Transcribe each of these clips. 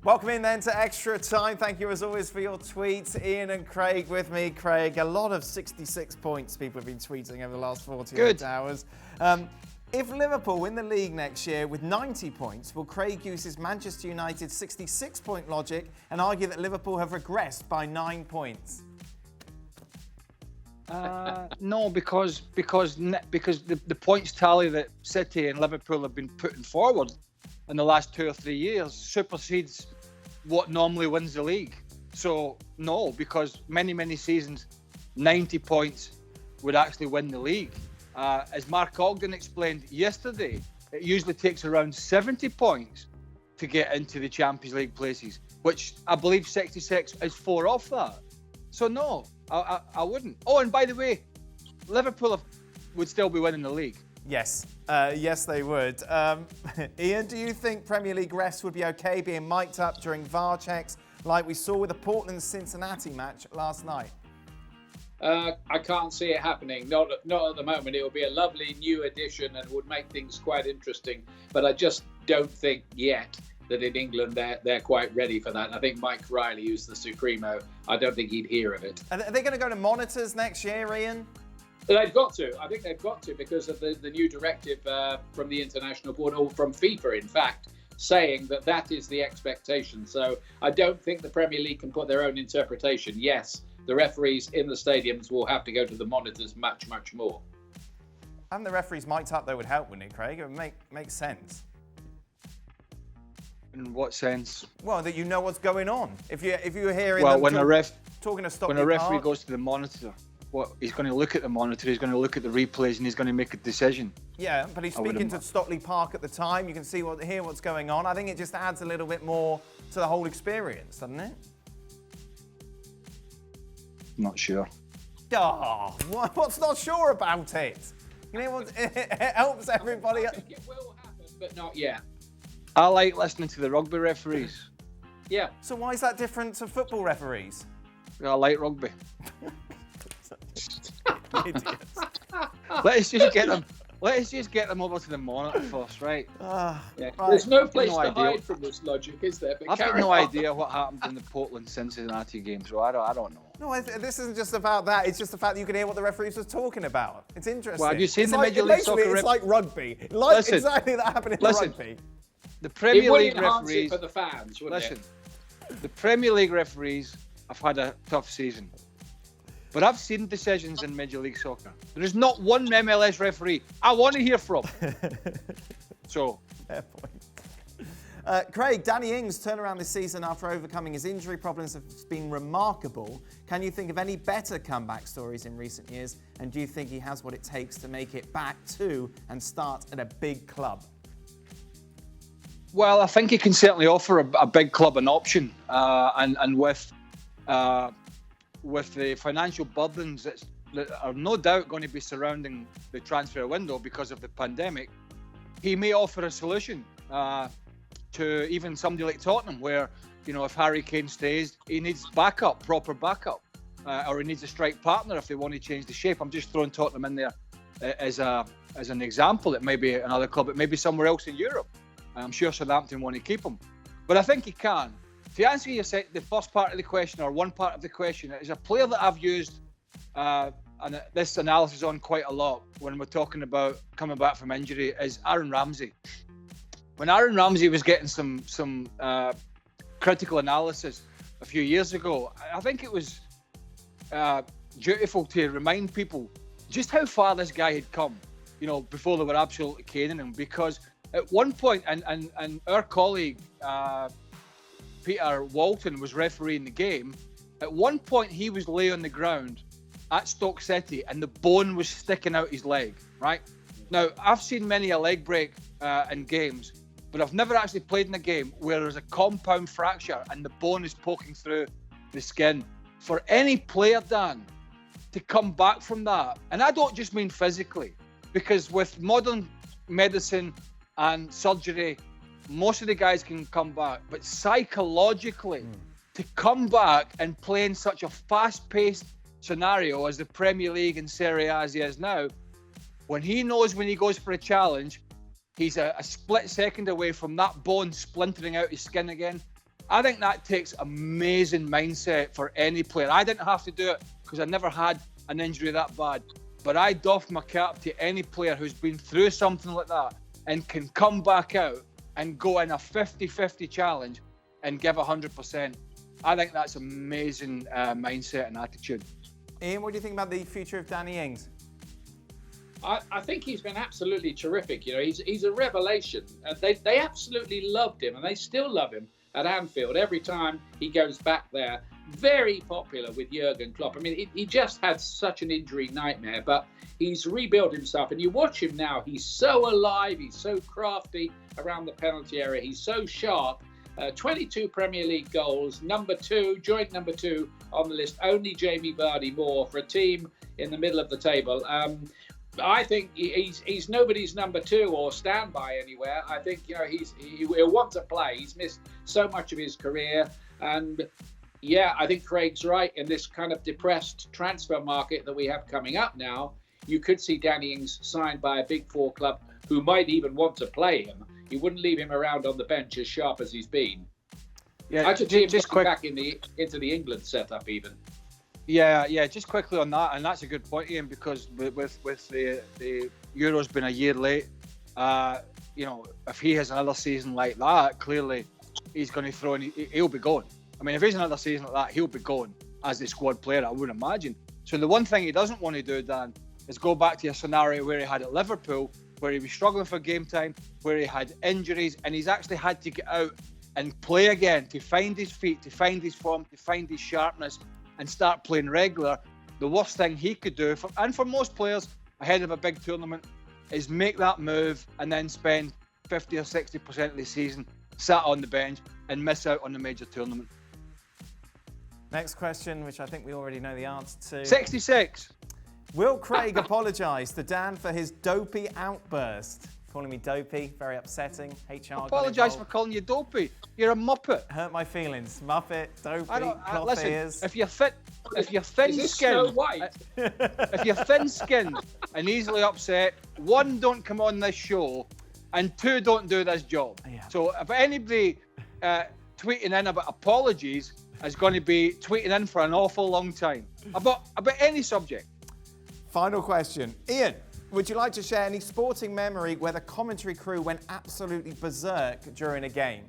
Welcome in then to Extra Time. Thank you as always for your tweets. Ian and Craig with me. Craig, a lot of 66 points people have been tweeting over the last 48 hours. If Liverpool win the league next year with 90 points, will Craig use his Manchester United 66-point logic and argue that Liverpool have regressed by 9 points? No, because the points tally that City and Liverpool have been putting forward in the last 2 or 3 years supersedes what normally wins the league. So no, because many seasons 90 points would actually win the league. As Mark Ogden explained yesterday, it usually takes around 70 points to get into the Champions League places, which I believe 66 is 4 off that. So no, I wouldn't. Oh, and by the way, Liverpool would still be winning the league. Yes, yes they would. Ian, do you think Premier League refs would be okay being mic'd up during VAR checks like we saw with the Portland-Cincinnati match last night? I can't see it happening. Not at the moment. It would be a lovely new addition and would make things quite interesting. But I just don't think yet that in England they're quite ready for that. And I think Mike Riley, who's the Supremo, I don't think he'd hear of it. Are they going to go to monitors next year, Ian? They've got to. I think they've got to because of the new directive from the International Board, or from FIFA, in fact, saying that is the expectation. So I don't think the Premier League can put their own interpretation. Yes, the referees in the stadiums will have to go to the monitors much more. And the referees mic'd up, though, would help, wouldn't it, Craig? It would make sense. In what sense? Well, that you know what's going on. If you're hearing when a referee Park, goes to the monitor, he's going to look at the monitor, he's going to look at the replays, and he's going to make a decision. Yeah, but he's speaking to Stockley Park at the time. You can hear what's going on. I think it just adds a little bit more to the whole experience, doesn't it? Not sure. Oh, what's not sure about it? You know what? It helps everybody. I think it will happen, but not yet. I like listening to the rugby referees. Yeah. So why is that different to football referees? I like rugby. Idiots. Let's just get them over to the monitor first, right? Yeah. Right. There's no place to hide from this logic, is there? I've got no idea what happened in the Portland-Cincinnati game, so I don't know. No, this isn't just about that. It's just the fact that you can hear what the referees was talking about. It's interesting. Well, have you seen the Major League Soccer? It's like rugby. Listen, exactly that happened in the rugby. The Premier League It referees. for the fans, wouldn't it? The Premier League referees have had a tough season, but I've seen decisions in Major League Soccer. There is not one MLS referee I want to hear from. So, fair point. Craig, Danny Ings' turnaround this season after overcoming his injury problems has been remarkable. Can you think of any better comeback stories in recent years? And do you think he has what it takes to make it back to and start at a big club? well, I think he can certainly offer a big club an option, and with the financial burdens that are no doubt going to be surrounding the transfer window because of the pandemic, he may offer a solution to even somebody like Tottenham, where, you know, if Harry Kane stays, he needs backup, proper backup, or he needs a strike partner if they want to change the shape. I'm just throwing Tottenham in there as an example. It may be another club, it may be somewhere else in Europe. I'm sure Southampton want to keep him, but I think he can. To answer the first part of the question, or one part of the question, is a player that I've used and this analysis on quite a lot when we're talking about coming back from injury, is Aaron Ramsey. When Aaron Ramsey was getting some critical analysis a few years ago, I think it was dutiful to remind people just how far this guy had come, you know, before they were absolutely caning him. Because at one point, and our colleague Peter Walton was refereeing the game, at one point he was lay on the ground at Stoke City and the bone was sticking out his leg, right? Now, I've seen many a leg break in games, but I've never actually played in a game where there's a compound fracture and the bone is poking through the skin. For any player, Dan, to come back from that, and I don't just mean physically, because with modern medicine and surgery, most of the guys can come back, but psychologically, to come back and play in such a fast-paced scenario as the Premier League and Serie A as he is now, when he knows when he goes for a challenge, he's a split second away from that bone splintering out his skin again. I think that takes amazing mindset for any player. I didn't have to do it because I never had an injury that bad. But I doff my cap to any player who's been through something like that and can come back out and go in a 50-50 challenge and give 100%. I think that's amazing mindset and attitude. Ian, what do you think about the future of Danny Ings? I think he's been absolutely terrific. You know, he's a revelation. They absolutely loved him, and they still love him at Anfield every time he goes back there. Very popular with Jurgen Klopp. I mean, he just had such an injury nightmare, but he's rebuilt himself. And you watch him now, he's so alive, he's so crafty around the penalty area, he's so sharp. 22 Premier League goals, joint number two on the list, only Jamie Vardy more for a team in the middle of the table. I think he's nobody's number two or standby anywhere. I think he'll want to play. He's missed so much of his career, and yeah, I think Craig's right. In this kind of depressed transfer market that we have coming up now, you could see Danny Ings signed by a Big Four club who might even want to play him. He wouldn't leave him around on the bench as sharp as he's been. Yeah, I should see him just back into the England setup even. Yeah, just quickly on that, and that's a good point, Ian, because with the Euros being a year late, if he has another season like that, clearly he's going to throw in, he'll be going. I mean, if he's another season like that, he'll be going as the squad player, I would imagine. So the one thing he doesn't want to do, Dan, is go back to a scenario where he had at Liverpool, where he was struggling for game time, where he had injuries, and he's actually had to get out and play again to find his feet, to find his form, to find his sharpness, and start playing regular. The worst thing he could do, for most players ahead of a big tournament, is make that move and then spend 50 or 60% of the season sat on the bench and miss out on the major tournament. Next question, which I think we already know the answer to. 66. Will Craig apologise to Dan for his dopey outburst? Calling me dopey, very upsetting. HR Apologise for calling you dopey. You're a muppet. Hurt my feelings. Muppet, dopey, cloth ears. If you're thin-skinned, if you're thin-skinned and easily upset, one, don't come on this show, and two, don't do this job. Yeah. So if anybody tweeting in about apologies is going to be tweeting in for an awful long time about any subject. Final question, Ian. Would you like to share any sporting memory where the commentary crew went absolutely berserk during a game?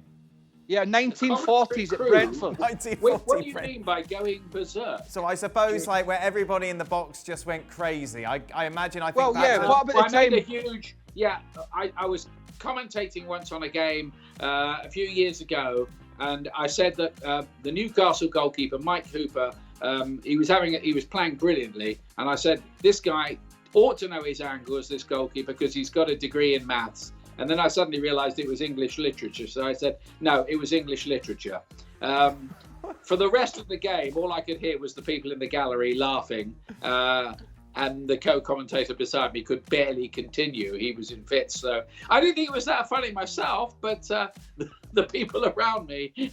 Yeah, 1940s at Brentford. 1940 what do you mean by going berserk? So I suppose like where everybody in the box just went crazy. I imagine. I think. Well, yeah. What about the I time? made a huge. Yeah, I was commentating once on a game a few years ago, and I said that the Newcastle goalkeeper Mike Hooper, he was playing brilliantly, and I said this guy ought to know his angles, this goalkeeper, because he's got a degree in maths. And then I suddenly realised it was English literature. So I said, no, it was English literature. For the rest of the game, all I could hear was the people in the gallery laughing. And the co-commentator beside me could barely continue. He was in fits. So I didn't think it was that funny myself, but the people around me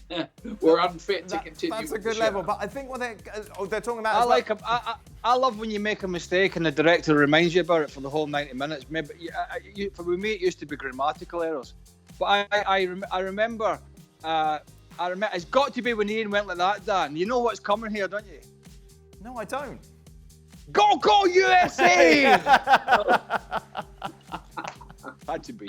were unfit to continue. That's a good level. But I think what they're talking about. I love when you make a mistake and the director reminds you about it for the whole 90 minutes. Maybe for me, it used to be grammatical errors. But I remember. It's got to be when Ian went like that, Dan. You know what's coming here, don't you? No, I don't. Go USA! Had to be.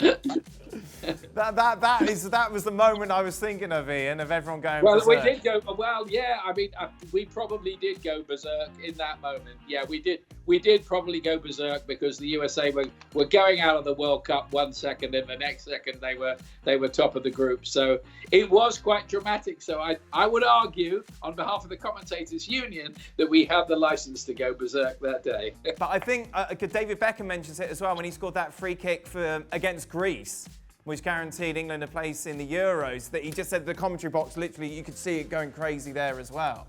That was the moment I was thinking of, Ian, of everyone going well, berserk. We did go. Well, yeah. I mean, we probably did go berserk in that moment. Yeah, we did. We did probably go berserk because the USA were going out of the World Cup 1 second, and the next second they were top of the group. So it was quite dramatic. So I would argue, on behalf of the Commentators Union, that we have the license to go berserk that day. But I think David Beckham mentions it as well when he scored that free kick against Greece, which guaranteed England a place in the Euros, that he just said the commentary box, literally, you could see it going crazy there as well.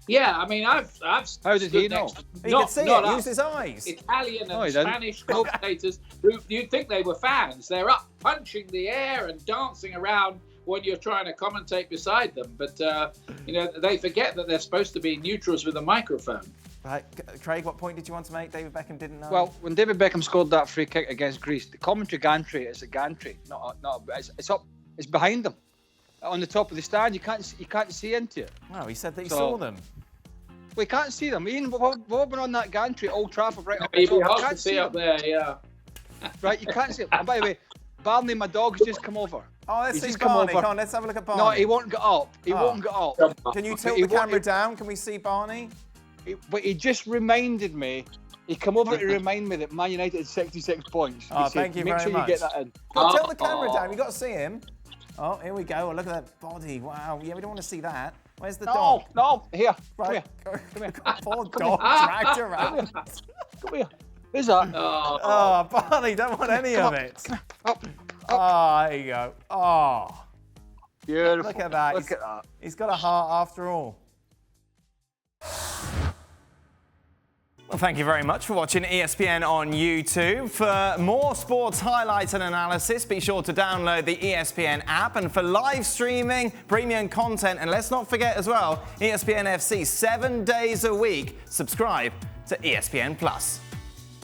Yeah, I mean, I've How did he know? He could see it, use his eyes. Italian and Spanish commentators who you'd think they were fans. They're up punching the air and dancing around when you're trying to commentate beside them. But, they forget that they're supposed to be neutrals with a microphone. Right, Craig, what point did you want to make? David Beckham didn't know. Well, when David Beckham scored that free kick against Greece, the commentary gantry is a gantry, it's behind them. on the top of the stand. You can't see into it. Wow, he said that he saw them. We can't see them. Ian, we've been on that gantry at Old Trafford, right? It'd be hard to see up there, yeah. Right, you can't see it. And by the way, Barney, my dog's just come over. Oh, let's see Barney. Come on, let's have a look at Barney. No, he won't get up. He won't get up. Can you tilt the camera down? Can we see Barney? But he just reminded me. He come over to remind me that Man United had 66 points. Oh, thank you very much. Make sure you get that in. Tilt the camera down. You've got to see him. Oh, here we go. Oh, look at that body. Wow. Yeah, we don't want to see that. Where's the dog? No, here. Right. Come here. Poor dog dragged around. Come here. Who's that? Oh, Barney, don't want any of it. Up. Oh, there you go. Oh. Beautiful. Look at that. Look at that. He's got a heart after all. Well, thank you very much for watching ESPN on YouTube. For more sports highlights and analysis, be sure to download the ESPN app. And for live streaming, premium content, and let's not forget as well, ESPN FC 7 days a week. Subscribe to ESPN Plus.